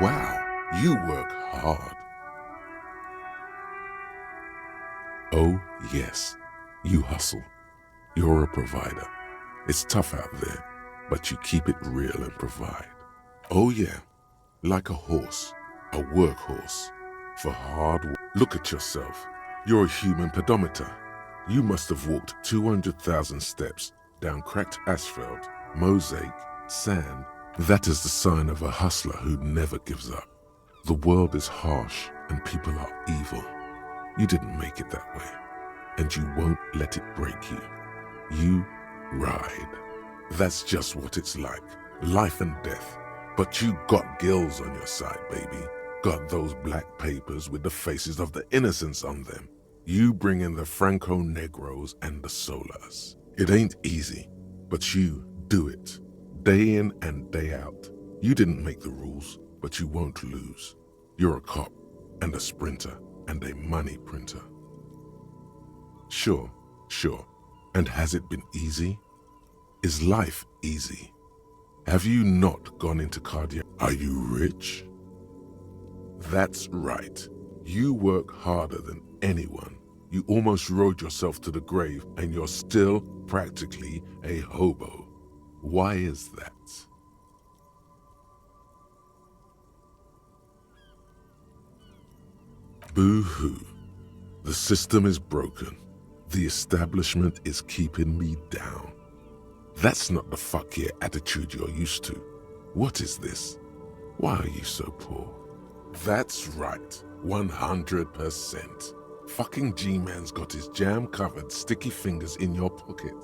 Wow, you work hard. Oh, yes, you hustle. You're a provider. It's tough out there, but you keep it real and provide. Oh yeah, like a horse, a workhorse, for hard work. Look at yourself. You're a human pedometer. You must have walked 200,000 steps down cracked asphalt, mosaic, sand. That is the sign of a hustler who never gives up. The world is harsh and people are evil. You didn't make it that way, and you won't let it break you. You ride. That's just what it's like, life and death. But you got gills on your side, baby. Got those black papers with the faces of the innocents on them. You bring in the Franco-Negros and the Solas. It ain't easy, but you do it. Day in and day out. You didn't make the rules, but you won't lose. You're a cop and a sprinter and a money printer. Sure. And has it been easy? Is life easy? Have you not gone into cardiac? Are you rich? That's right. You work harder than anyone. You almost rode yourself to the grave and you're still practically a hobo. Why is that? Boo-hoo. The system is broken. The establishment is keeping me down. That's not the fuck yeah attitude you're used to. What is this? Why are you so poor? That's right, 100%. Fucking G-Man's got his jam-covered sticky fingers in your pocket.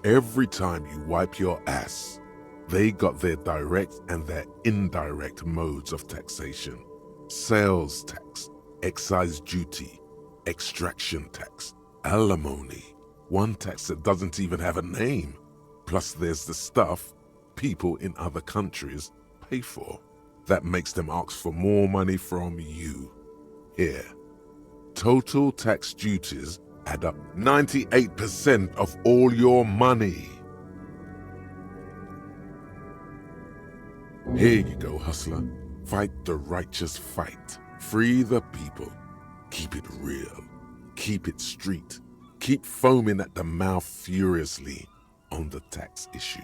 Every time you wipe your ass, they got their direct and their indirect modes of taxation. Sales tax, excise duty, extraction tax, alimony, one tax that doesn't even have a name. Plus there's the stuff people in other countries pay for that makes them ask for more money from you. Here, total tax duties add up 98% of all your money. Here you go, hustler. Fight the righteous fight. Free the people. Keep it real. Keep it street. Keep foaming at the mouth furiously on the tax issue.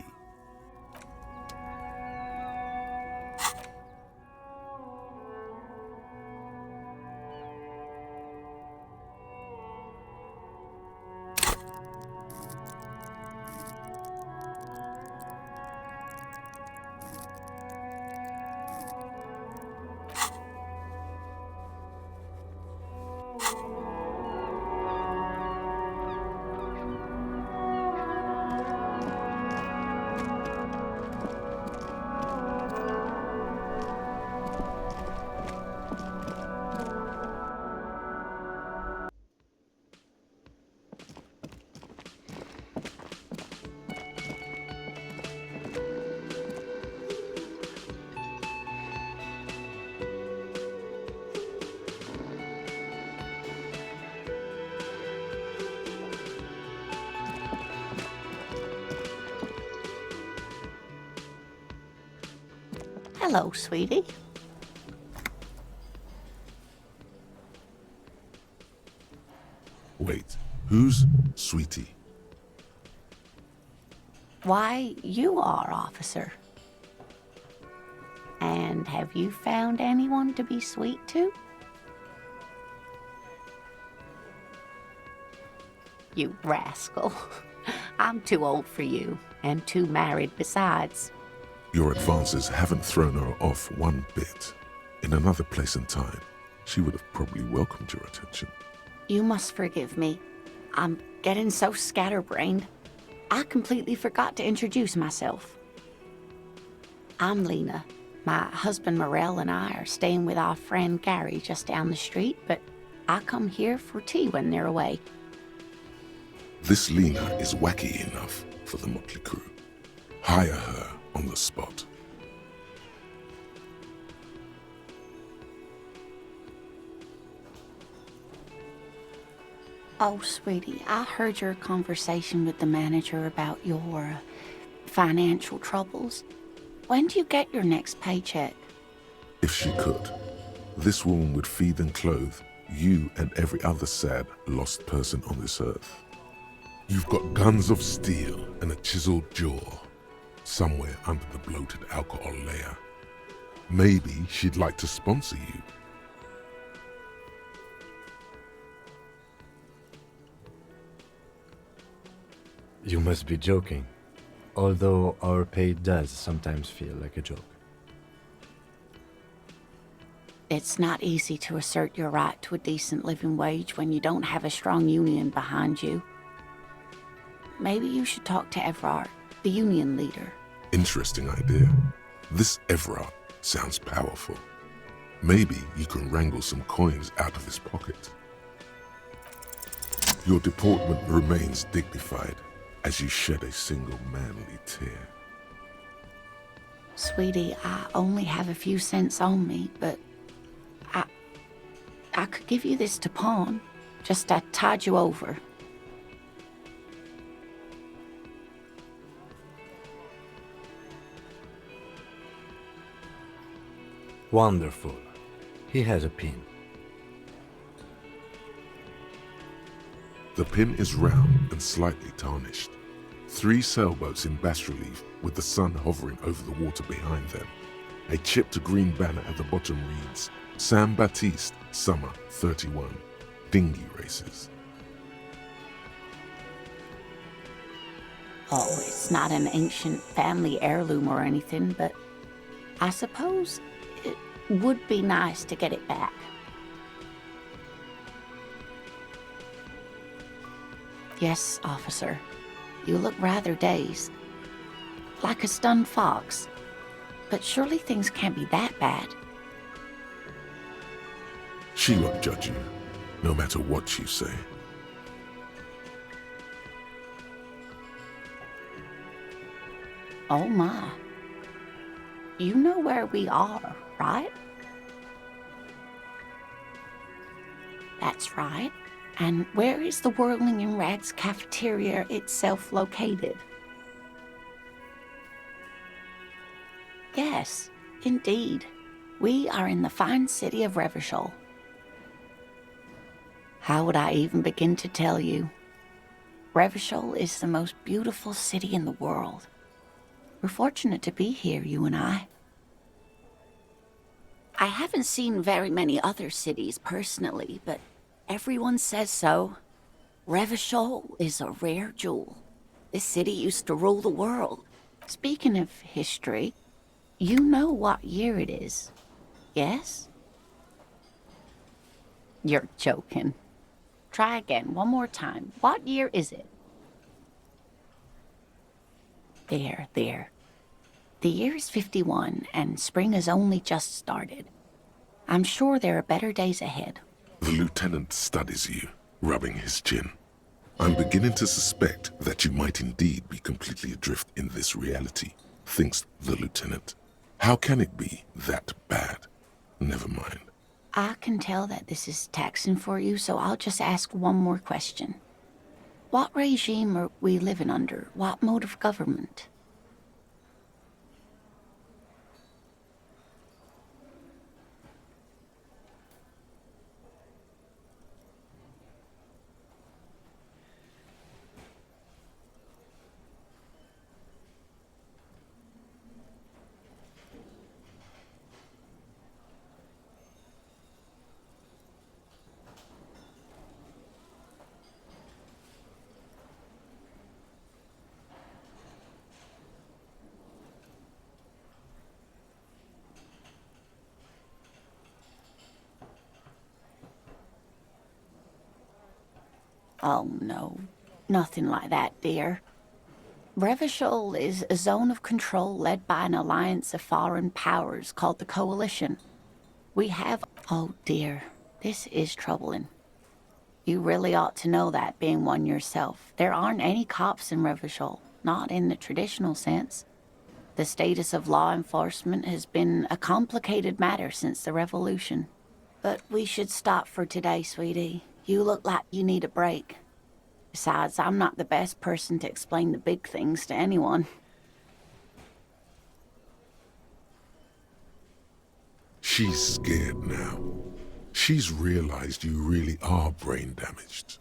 Hello, sweetie. Wait, who's Sweetie? Why, you are, officer. And have you found anyone to be sweet to? You rascal. I'm too old for you, and too married besides. Your advances haven't thrown her off one bit. In another place and time, she would have probably welcomed your attention. You must forgive me. I'm getting so scatterbrained. I completely forgot to introduce myself. I'm Lena. My husband Morel and I are staying with our friend Gary just down the street, but I come here for tea when they're away. This Lena is wacky enough for the motley crew. Hire her on the spot. Oh, sweetie, I heard your conversation with the manager about your financial troubles. When do you get your next paycheck? If she could, this woman would feed and clothe you and every other sad, lost person on this earth. You've got guns of steel and a chiseled jaw, somewhere under the bloated alcohol layer. Maybe she'd like to sponsor you. You must be joking, although our pay does sometimes feel like a joke. It's not easy to assert your right to a decent living wage when you don't have a strong union behind you. Maybe you should talk to Everard, the union leader. Interesting idea. This Everard sounds powerful. Maybe you can wrangle some coins out of his pocket. Your deportment remains dignified as you shed a single manly tear. Sweetie, I only have a few cents on me, but I could give you this to pawn. Just to tide you over. Wonderful. He has a pin. The pin is round and slightly tarnished. 3 sailboats in bas relief with the sun hovering over the water behind them. A chipped green banner at the bottom reads, San Baptiste, Summer 31, Dinghy Races. Oh, it's not an ancient family heirloom or anything, but I suppose it would be nice to get it back. Yes, officer. You look rather dazed. Like a stunned fox. But surely things can't be that bad. She won't judge you, no matter what you say. Oh my. You know where we are, right? That's right. And where is the Whirling in Rags cafeteria itself located? Yes, indeed. We are in the fine city of Revachol. How would I even begin to tell you? Revachol is the most beautiful city in the world. We're fortunate to be here, you and I. I haven't seen very many other cities personally, but everyone says so. Revachol is a rare jewel. This city used to rule the world. Speaking of history, you know what year it is, yes? You're joking. Try again, one more time. What year is it? There. The year is 51, and spring has only just started. I'm sure there are better days ahead. The lieutenant studies you, rubbing his chin. I'm beginning to suspect that you might indeed be completely adrift in this reality, thinks the lieutenant. How can it be that bad? Never mind. I can tell that this is taxing for you, so I'll just ask one more question. What regime are we living under? What mode of government? Oh, no. Nothing like that, dear. Revachol is a zone of control led by an alliance of foreign powers called the Coalition. We have... Oh, dear. This is troubling. You really ought to know that, being one yourself. There aren't any cops in Revachol, not in the traditional sense. The status of law enforcement has been a complicated matter since the revolution. But we should stop for today, sweetie. You look like you need a break. Besides, I'm not the best person to explain the big things to anyone. She's scared now. She's realized you really are brain damaged.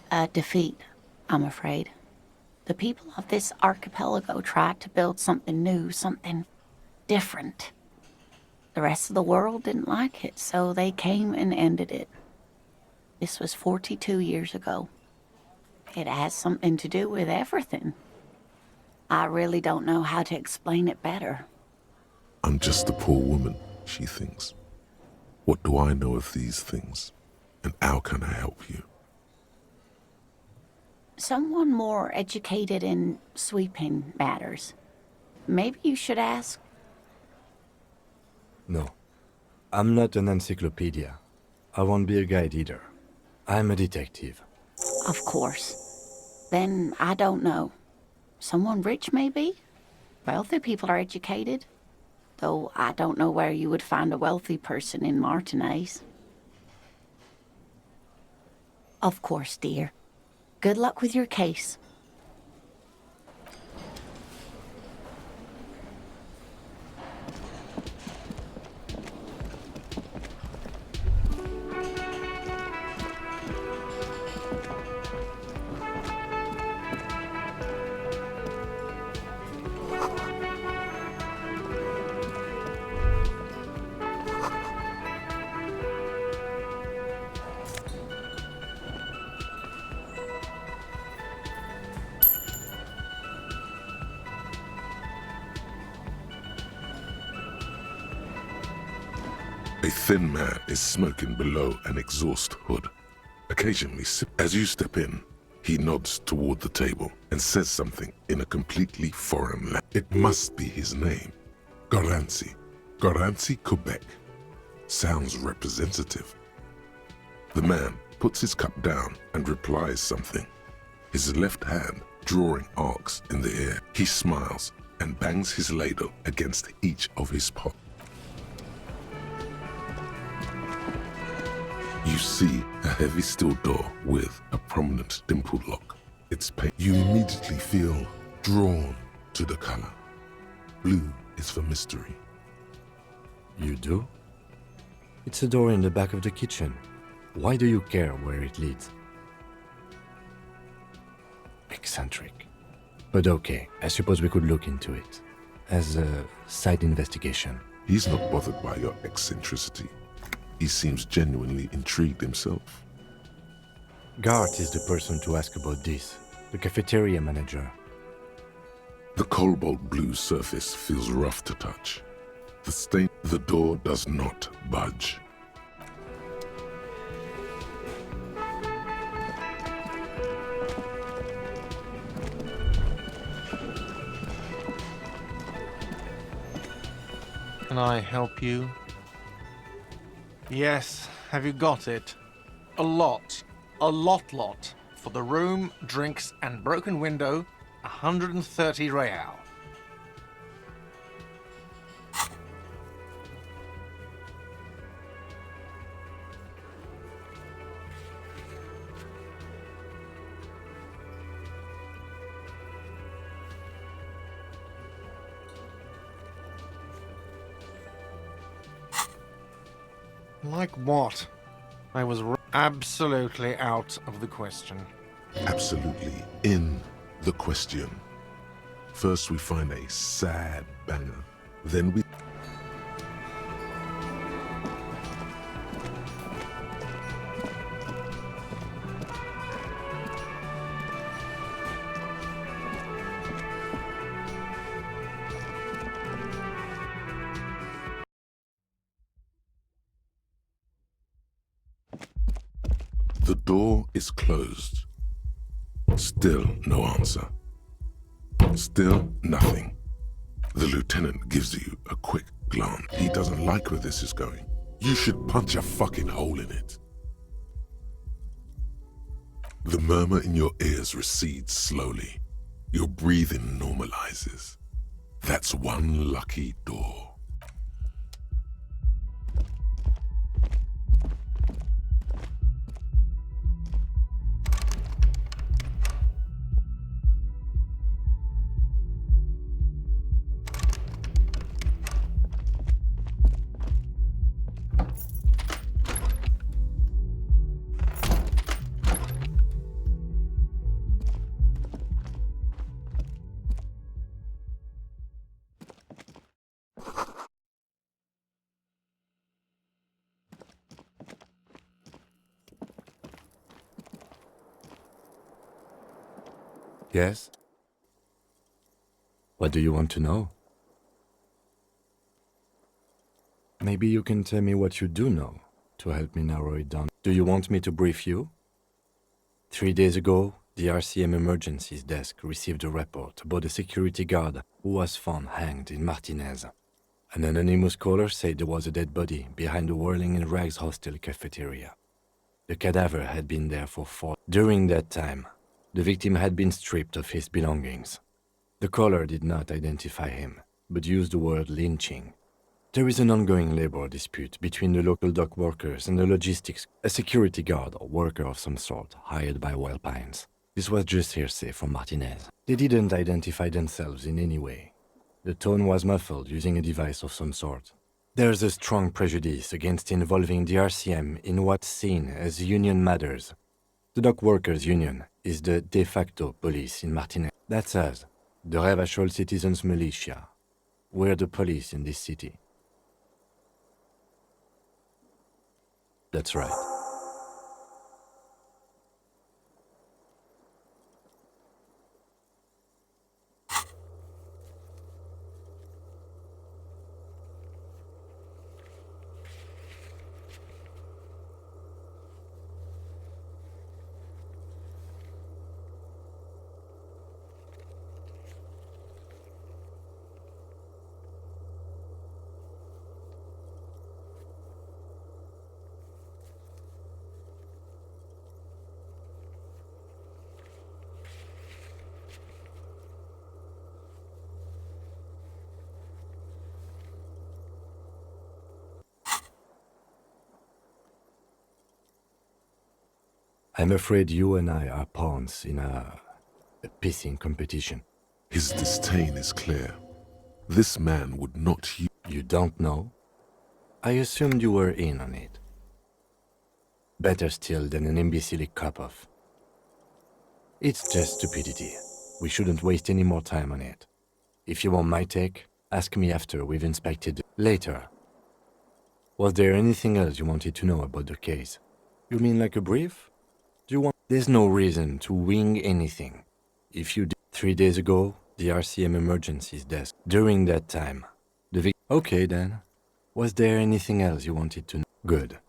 A defeat, I'm afraid. The people of this archipelago tried to build something new, something different. The rest of the world didn't like it, so they came and ended it. This was 42 years ago. It has something to do with everything. I really don't know how to explain it better. I'm just a poor woman, she thinks. What do I know of these things? And how can I help you? Someone more educated in sweeping matters. Maybe you should ask. No. I'm not an encyclopedia. I won't be a guide either. I'm a detective. Of course. Then I don't know. Someone rich, maybe? Wealthy people are educated. Though I don't know where you would find a wealthy person in Martinez. Of course, dear. Good luck with your case. A thin man is smoking below an exhaust hood. Occasionally, as you step in, he nods toward the table and says something in a completely foreign language. It must be his name. Garanci. Garanci, Quebec. Sounds representative. The man puts his cup down and replies something. His left hand drawing arcs in the air. He smiles and bangs his ladle against each of his pots. You see a heavy steel door with a prominent dimpled lock. You immediately feel drawn to the color. Blue is for mystery. You do? It's a door in the back of the kitchen. Why do you care where it leads? Eccentric. But okay, I suppose we could look into it. As a side investigation. He's not bothered by your eccentricity. He seems genuinely intrigued himself. Gart is the person to ask about this. The cafeteria manager. The cobalt blue surface feels rough to touch. The door does not budge. Can I help you? Yes, have you got it? A lot. A lot. For the room, drinks, and broken window, 130 real. Like what? I was absolutely out of the question. Absolutely in the question. First we find a sad banger. Then we... The door is closed. Still no answer. Still nothing. The lieutenant gives you a quick glance. He doesn't like where this is going. You should punch a fucking hole in it. The murmur in your ears recedes slowly. Your breathing normalizes. That's one lucky door. Yes? What do you want to know? Maybe you can tell me what you do know to help me narrow it down. Do you want me to brief you? 3 days ago, the RCM Emergencies Desk received a report about a security guard who was found hanged in Martinez. An anonymous caller said there was a dead body behind the Whirling in Rags hostel cafeteria. The cadaver had been there for 4. During that time, the victim had been stripped of his belongings. The caller did not identify him, but used the word lynching. There is an ongoing labor dispute between the local dock workers and the logistics, a security guard or worker of some sort hired by Wild Pines. This was just hearsay from Martinez. They didn't identify themselves in any way. The tone was muffled using a device of some sort. There's a strong prejudice against involving the RCM in what's seen as union matters. The dock workers' union is the de facto police in Martinez. That's us, the Revachol Citizens Militia. We're the police in this city. That's right. I'm afraid you and I are pawns in a pissing competition. His disdain is clear. This man would not use. You don't know? I assumed you were in on it. Better still than an imbecilic cop-off. It's just stupidity. We shouldn't waste any more time on it. If you want my take, ask me after we've inspected later. Was there anything else you wanted to know about the case? You mean like a brief? Do you want? There's no reason to wing anything. If you did 3 days ago, the RCM Emergencies Desk. During that time, the Okay then. Was there anything else you wanted to know? Good.